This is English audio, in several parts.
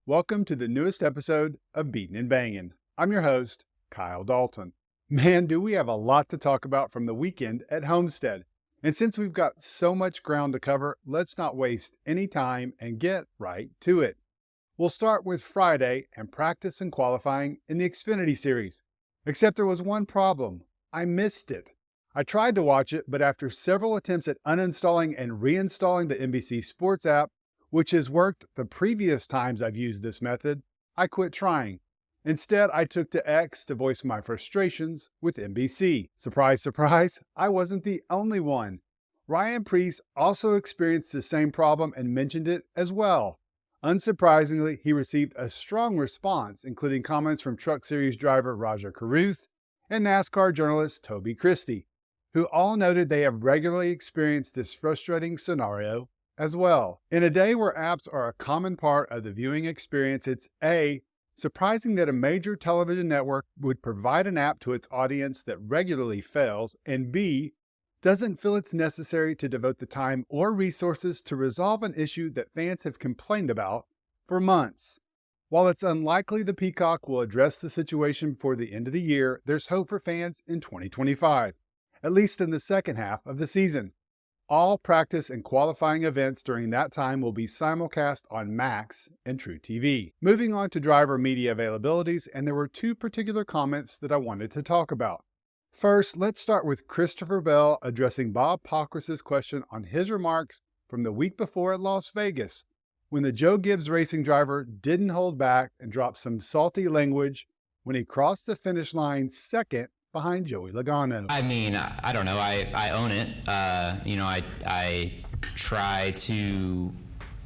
Welcome to the newest episode of Beatin' and Bangin'. I'm your host, Kyle Dalton. Man, do we have a lot to talk about from the weekend at Homestead. And since we've got so much ground to cover, let's not waste any time and get right to it. We'll start with Friday and practice and qualifying in the Xfinity Series. Except there was one problem. I missed it. I tried to watch it, but after several attempts at uninstalling and reinstalling the NBC Sports App, which has worked the previous times I've used this method, I quit trying. Instead, I took to X to voice my frustrations with NBC. Surprise, surprise, I wasn't the only one. Ryan Preece also experienced the same problem and mentioned it as well. Unsurprisingly, he received a strong response, including comments from Truck Series driver Raja Carruth and NASCAR journalist Toby Christie, who all noted they have regularly experienced this frustrating scenario as well. In a day where apps are a common part of the viewing experience, it's A, surprising that a major television network would provide an app to its audience that regularly fails, and B, doesn't feel it's necessary to devote the time or resources to resolve an issue that fans have complained about for months. While it's unlikely the Peacock will address the situation before the end of the year, there's hope for fans in 2025, at least in the second half of the season. All practice and qualifying events during that time will be simulcast on Max and True TV. Moving on to driver media availabilities, and there were two particular comments that I wanted to talk about. First, let's start with Christopher Bell addressing Bob Pockrass's question on his remarks from the week before at Las Vegas, when the Joe Gibbs racing driver didn't hold back and dropped some salty language when he crossed the finish line second behind Joey Logano. I mean, I don't know. I own it. I try to,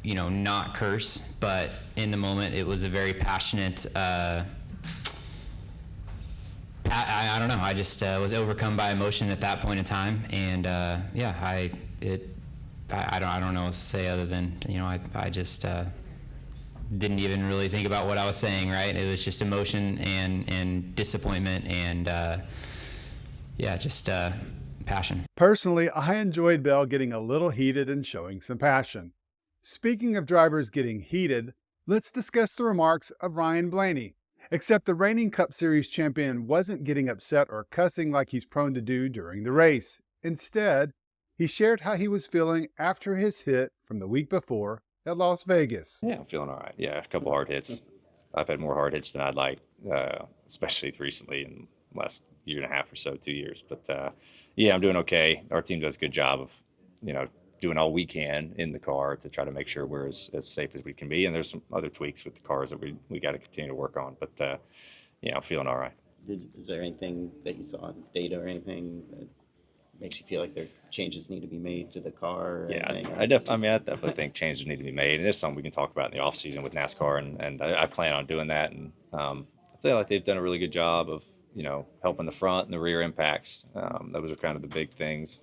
not curse, but in the moment it was a very passionate. I don't know. I just was overcome by emotion at that point in time, and I don't know what to say other than I just didn't even really think about what I was saying. Right? It was just emotion and disappointment and just passion. Personally, I enjoyed Bell getting a little heated and showing some passion. Speaking of drivers getting heated, let's discuss the remarks of Ryan Blaney. Except the reigning Cup Series champion wasn't getting upset or cussing like he's prone to do during the race. Instead, he shared how he was feeling after his hit from the week before at Las Vegas. Yeah, I'm feeling all right. Yeah, a couple hard hits. I've had more hard hits than I'd like, especially recently in the last year and a half or so, 2 years. But I'm doing okay. Our team does a good job of, doing all we can in the car to try to make sure we're as safe as we can be. And there's some other tweaks with the cars that we got to continue to work on. But I'm feeling all right. Is there anything that you saw in data or anything that makes you feel like there changes need to be made to the car? I definitely think changes need to be made. And it's something we can talk about in the off season with NASCAR. And I plan on doing that. And I feel like they've done a really good job of, helping the front and the rear impacts. Those are kind of the big things.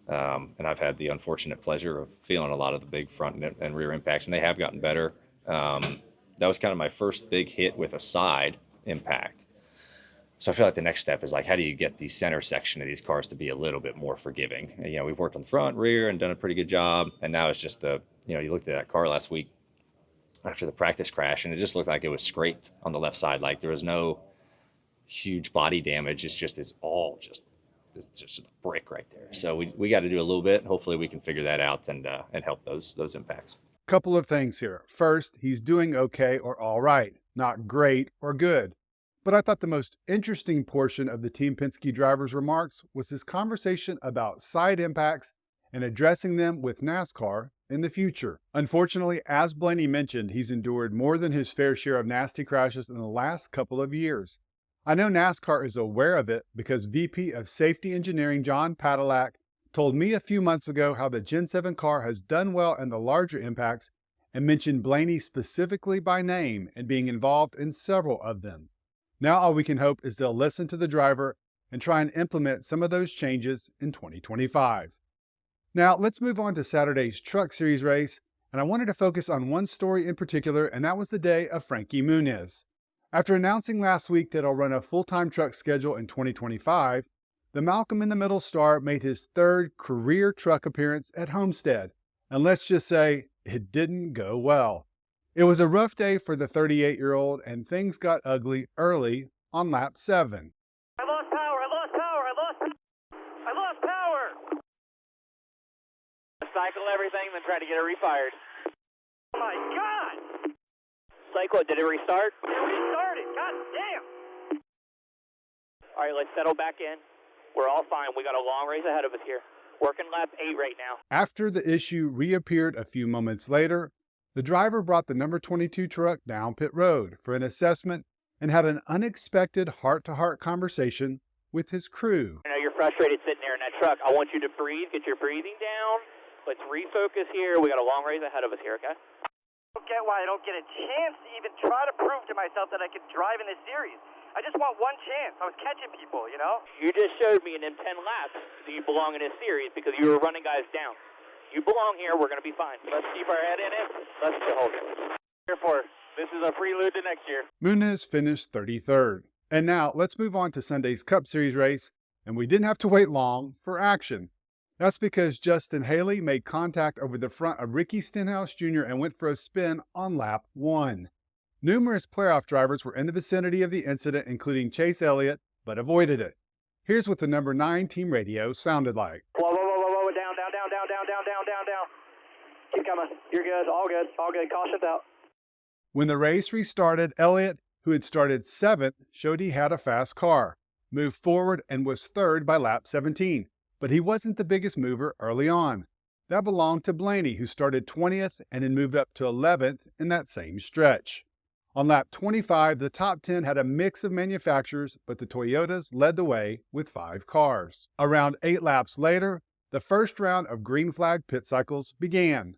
And I've had the unfortunate pleasure of feeling a lot of the big front and rear impacts, and they have gotten better. That was kind of my first big hit with a side impact. So I feel like the next step is how do you get the center section of these cars to be a little bit more forgiving? And, we've worked on the front, rear, and done a pretty good job. And now it's just you looked at that car last week after the practice crash, and it just looked like it was scraped on the left side. There was no huge body damage. It's just a brick right there. So we got to do a little bit. Hopefully we can figure that out and help those impacts. Couple of things here. First, he's doing okay or all right, not great or good. But I thought the most interesting portion of the Team Penske driver's remarks was his conversation about side impacts and addressing them with NASCAR in the future. Unfortunately, as Blaney mentioned, he's endured more than his fair share of nasty crashes in the last couple of years. I know NASCAR is aware of it because VP of Safety Engineering John Padillak told me a few months ago how the Gen 7 car has done well in the larger impacts and mentioned Blaney specifically by name and being involved in several of them. Now all we can hope is they'll listen to the driver and try and implement some of those changes in 2025. Now let's move on to Saturday's Truck Series race, and I wanted to focus on one story in particular, and that was the day of Frankie Munoz. After announcing last week that he'll run a full-time truck schedule in 2025, the Malcolm in the Middle star made his third career truck appearance at Homestead. And let's just say, it didn't go well. It was a rough day for the 38-year-old, and things got ugly early on lap 7. I lost power, I lost power! Cycle everything, then try to get it refired. Oh my God! Cycle it, did it restart? It restarted, god damn! Alright, let's settle back in. We're all fine, we got a long race ahead of us here. Working lap 8 right now. After the issue reappeared a few moments later, the driver brought the number 22 truck down pit road for an assessment and had an unexpected heart-to-heart conversation with his crew. I know you're frustrated sitting there in that truck. I want you to breathe, get your breathing down. Let's refocus here. We got a long race ahead of us here, okay? I don't get why I don't get a chance to even try to prove to myself that I can drive in this series. I just want one chance. I was catching people, you know? You just showed me in them 10 laps that you belong in this series because you were running guys down. You belong here. We're going to be fine. Let's keep our head in it. Let's hold it. Here for this is a prelude to next year. Munoz finished 33rd. And now let's move on to Sunday's Cup Series race, and we didn't have to wait long for action. That's because Justin Haley made contact over the front of Ricky Stenhouse Jr. and went for a spin on lap 1. Numerous playoff drivers were in the vicinity of the incident, including Chase Elliott, but avoided it. Here's what the number 9 team radio sounded like. Whoa, down. Keep coming. You're good. All good. Caution's out. When the race restarted, Elliott, who had started 7th, showed he had a fast car, moved forward, and was 3rd by lap 17. But he wasn't the biggest mover early on. That belonged to Blaney, who started 20th and then moved up to 11th in that same stretch. On lap 25, the top 10 had a mix of manufacturers, but the Toyotas led the way with 5 cars. Around 8 laps later, the first round of green flag pit cycles began.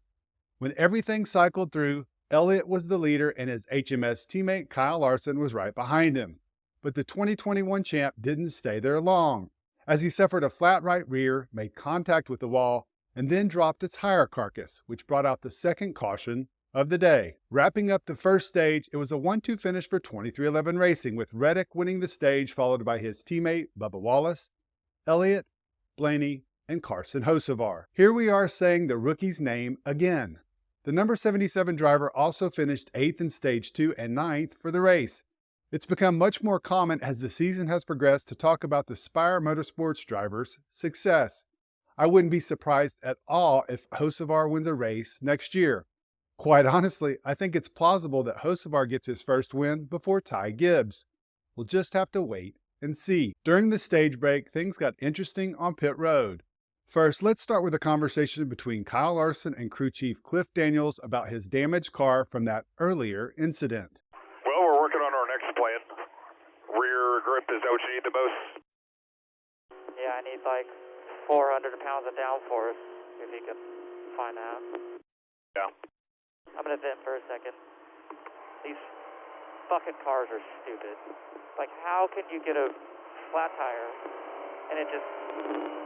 When everything cycled through, Elliott was the leader and his HMS teammate Kyle Larson was right behind him. But the 2021 champ didn't stay there long, as he suffered a flat right rear, made contact with the wall, and then dropped its higher carcass, which brought out the second caution of the day. Wrapping up the first stage, it was a 1-2 finish for 23XI Racing, with Reddick winning the stage, followed by his teammate Bubba Wallace, Elliott, Blaney, and Carson Hocevar. Here we are saying the rookie's name again. The number 77 driver also finished 8th in Stage 2 and 9th for the race. It's become much more common as the season has progressed to talk about the Spire Motorsports driver's success. I wouldn't be surprised at all if Hocevar wins a race next year. Quite honestly, I think it's plausible that Hocevar gets his first win before Ty Gibbs. We'll just have to wait and see. During the stage break, things got interesting on pit road. First, let's start with a conversation between Kyle Larson and crew chief Cliff Daniels about his damaged car from that earlier incident. Well, we're working on our next plan. Rear grip, is that what you need the most? Yeah, I need like 400 pounds of downforce, if you can find that. Yeah. I'm gonna vent for a second. These fucking cars are stupid. Like, how can you get a flat tire and it just,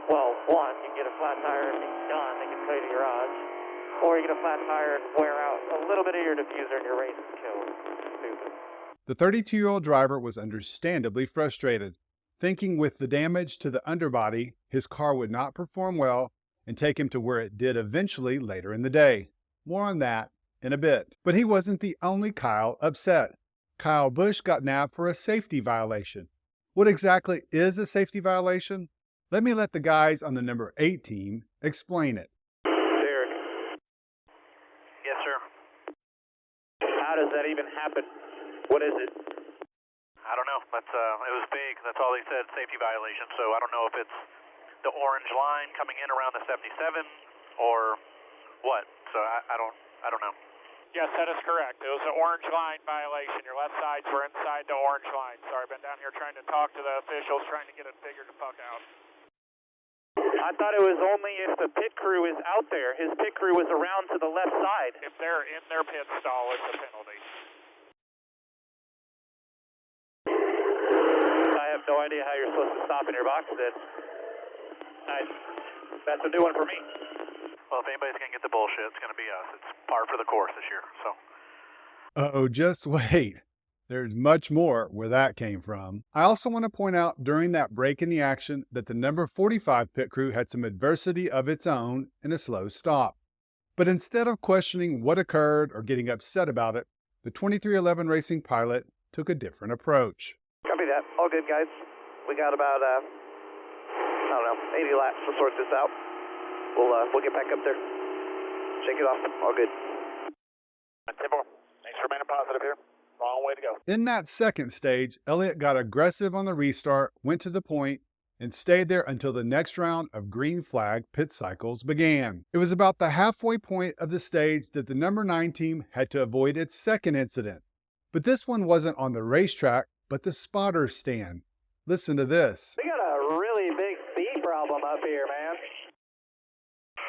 well, one, you get a flat tire and it's done, they can tow you to the garage. Or you get a flat tire and wear out a little bit of your diffuser and your race is killed. Stupid. The 32-year-old driver was understandably frustrated, thinking with the damage to the underbody, his car would not perform well and take him to where it did eventually later in the day. More on that in a bit. But he wasn't the only Kyle upset. Kyle Busch got nabbed for a safety violation. What exactly is a safety violation? Let me let the guys on the number 8 team explain it. Derek. Yes, sir. How does that even happen? What is it? I don't know. That's it was big. That's all they said, safety violation. So I don't know if it's the orange line coming in around the 77 or what. So I don't know. Yes, that is correct. It was an orange line violation. Your left sides were inside the orange line. Sorry, I've been down here trying to talk to the officials, trying to get it figured the fuck out. I thought it was only if the pit crew is out there. His pit crew was around to the left side. If they're in their pit stall, it's a penalty. I have no idea how you're supposed to stop in your box then. That's a new one for me. Well, if anybody's going to get the bullshit, it's going to be us. It's par for the course this year. So. Uh-oh, just wait. There's much more where that came from. I also want to point out during that break in the action that the number 45 pit crew had some adversity of its own in a slow stop. But instead of questioning what occurred or getting upset about it, the 2311 racing pilot took a different approach. Copy that. All good, guys. We got about, 80 laps to sort this out. We'll get back up there. Shake it off. All good. 10-4. Thanks for remaining positive here. Long way to go. In that second stage, Elliott got aggressive on the restart, went to the point, and stayed there until the next round of green flag pit cycles began. It was about the halfway point of the stage that the number 9 team had to avoid its second incident. But this one wasn't on the racetrack, but the spotter stand. Listen to this. We got a really big bee problem up here, man.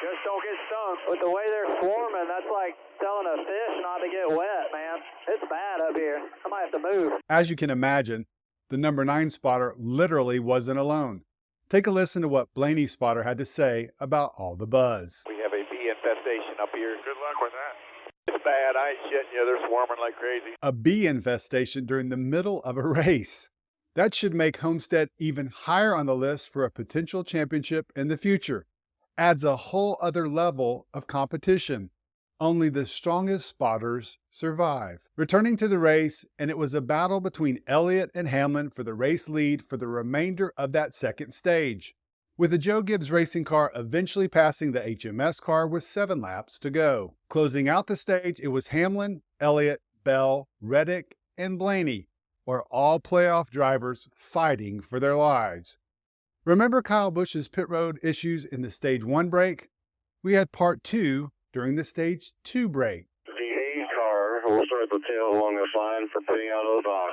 Just don't get stung. With the way they're swarming, that's like telling a fish not to get wet, man. It's bad up here. I might have to move. As you can imagine, the number 9 spotter literally wasn't alone. Take a listen to what Blaney's spotter had to say about all the buzz. We have a bee infestation up here. Good luck with that. It's bad. I ain't shitting you. They're swarming like crazy. A bee infestation during the middle of a race. That should make Homestead even higher on the list for a potential championship in the future. Adds a whole other level of competition. Only the strongest spotters survive. Returning to the race, and it was a battle between Elliott and Hamlin for the race lead for the remainder of that second stage, with the Joe Gibbs racing car eventually passing the HMS car with 7 laps to go. Closing out the stage, it was Hamlin, Elliott, Bell, Reddick, and Blaney, or all playoff drivers fighting for their lives. Remember Kyle Busch's pit road issues in the Stage 1 break? We had Part 2 during the Stage 2 break. The A car will start the tail along the line for putting out of the box.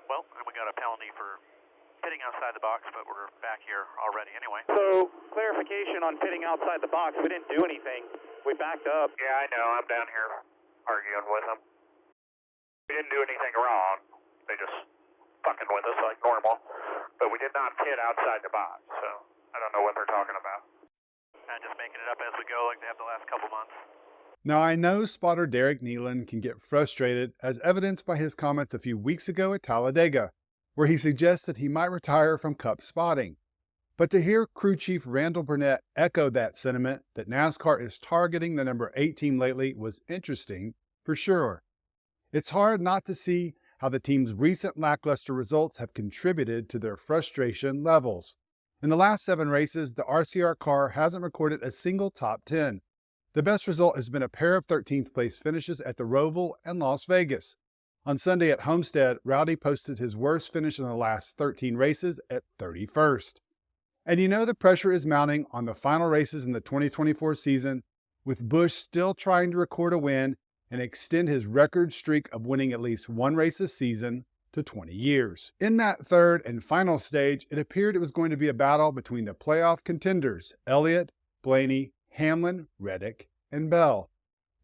Well, and we got a penalty for pitting outside the box, but we're back here already anyway. So, clarification on pitting outside the box. We didn't do anything. We backed up. Yeah, I know. I'm down here arguing with them. We didn't do anything wrong. They just fucking with us like normal. But we did not pit outside the box, so I don't know what they're talking about. And just making it up as we go like they have the last couple months. Now, I know spotter Derek Kneeland can get frustrated, as evidenced by his comments a few weeks ago at Talladega, where he suggests that he might retire from Cup spotting. But to hear crew chief Randall Burnett echo that sentiment that NASCAR is targeting the number 8 team lately was interesting, for sure. It's hard not to see how the team's recent lackluster results have contributed to their frustration levels. In the last 7 races, the RCR car hasn't recorded a single top 10. The best result has been a pair of 13th place finishes at the Roval and Las Vegas. On Sunday at Homestead, Rowdy posted his worst finish in the last 13 races at 31st. And you know the pressure is mounting on the final races in the 2024 season, with Busch still trying to record a win and extend his record streak of winning at least 1 race a season to 20 years. In that third and final stage, it appeared it was going to be a battle between the playoff contenders, Elliott, Blaney, Hamlin, Reddick, and Bell.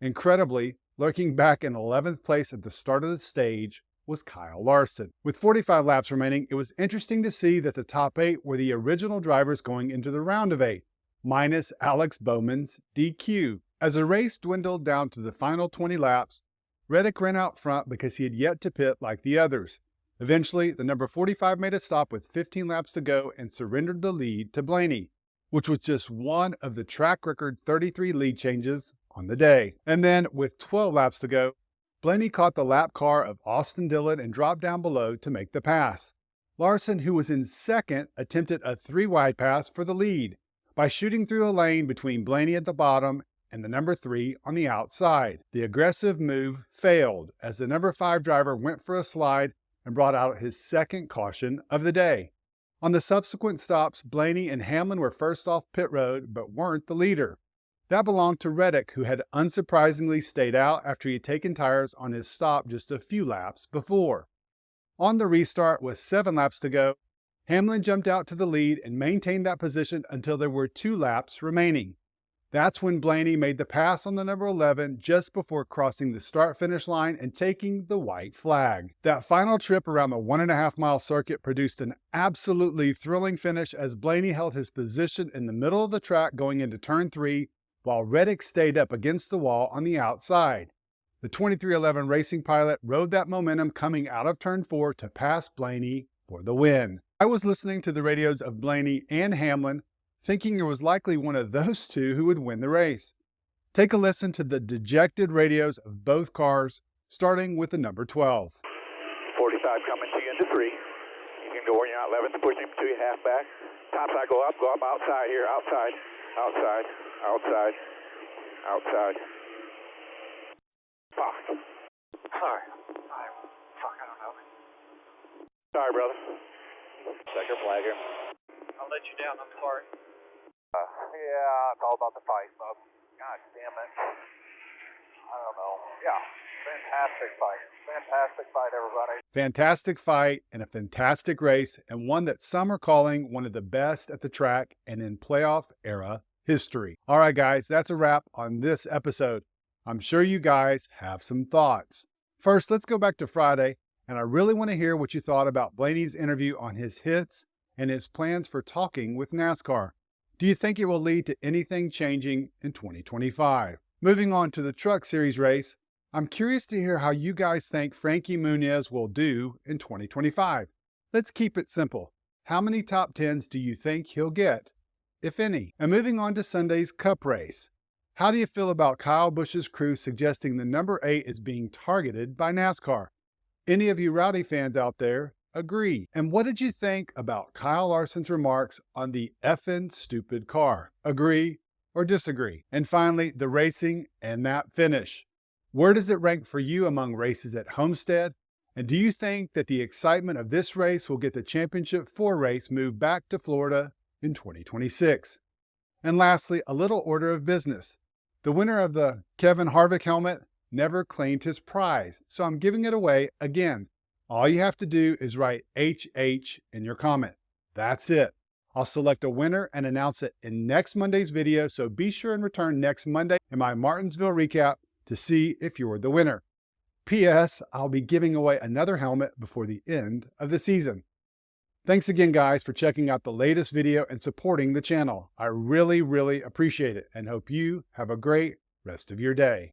Incredibly, lurking back in 11th place at the start of the stage was Kyle Larson. With 45 laps remaining, it was interesting to see that the top 8 were the original drivers going into the round of 8, minus Alex Bowman's DQ. As the race dwindled down to the final 20 laps, Reddick ran out front because he had yet to pit like the others. Eventually, the number 45 made a stop with 15 laps to go and surrendered the lead to Blaney, which was just one of the track record 33 lead changes on the day. And then, with 12 laps to go, Blaney caught the lap car of Austin Dillon and dropped down below to make the pass. Larson, who was in second, attempted a 3-wide pass for the lead by shooting through a lane between Blaney at the bottom and the number 3 on the outside. The aggressive move failed as the number 5 driver went for a slide and brought out his second caution of the day. On the subsequent stops, Blaney and Hamlin were first off pit road but weren't the leader. That belonged to Reddick, who had unsurprisingly stayed out after he had taken tires on his stop just a few laps before. On the restart with 7 laps to go, Hamlin jumped out to the lead and maintained that position until there were 2 laps remaining. That's when Blaney made the pass on the number 11 just before crossing the start-finish line and taking the white flag. That final trip around the 1.5-mile circuit produced an absolutely thrilling finish as Blaney held his position in the middle of the track going into turn 3, while Reddick stayed up against the wall on the outside. The 2311 racing pilot rode that momentum coming out of turn 4 to pass Blaney for the win. I was listening to the radios of Blaney and Hamlin, thinking it was likely one of those two who would win the race. Take a listen to the dejected radios of both cars, starting with the number 12. 45 coming to you into 3. You can go where you're not 11th, push him to your half back. Top side, go up outside here, outside. Fuck. Sorry. Fuck, I don't know. Sorry, brother. Checker flagger. I'll let you down, I'm sorry. Yeah, it's all about the fight, bub. God damn it. I don't know. Yeah, fantastic fight, everybody. Fantastic fight and a fantastic race, and one that some are calling one of the best at the track and in playoff era history. All right, guys, that's a wrap on this episode. I'm sure you guys have some thoughts. First, let's go back to Friday, and I really want to hear what you thought about Blaney's interview on his hits and his plans for talking with NASCAR. Do you think it will lead to anything changing in 2025? Moving on to the Truck Series race, I'm curious to hear how you guys think Frankie Munoz will do in 2025. Let's keep it simple. How many top 10s do you think he'll get, if any? And moving on to Sunday's Cup race, how do you feel about Kyle Busch's crew suggesting the number 8 is being targeted by NASCAR? Any of you Rowdy fans out there agree? And what did you think about Kyle Larson's remarks on the effing stupid car? Agree or disagree? And finally, the racing and that finish. Where does it rank for you among races at Homestead? And do you think that the excitement of this race will get the Championship 4 race moved back to Florida in 2026? And lastly, a little order of business. The winner of the Kevin Harvick helmet never claimed his prize, so I'm giving it away again. All you have to do is write HH in your comment. That's it. I'll select a winner and announce it in next Monday's video, so be sure and return next Monday in my Martinsville recap to see if you're the winner. P.S. I'll be giving away another helmet before the end of the season. Thanks again, guys, for checking out the latest video and supporting the channel. I really appreciate it and hope you have a great rest of your day.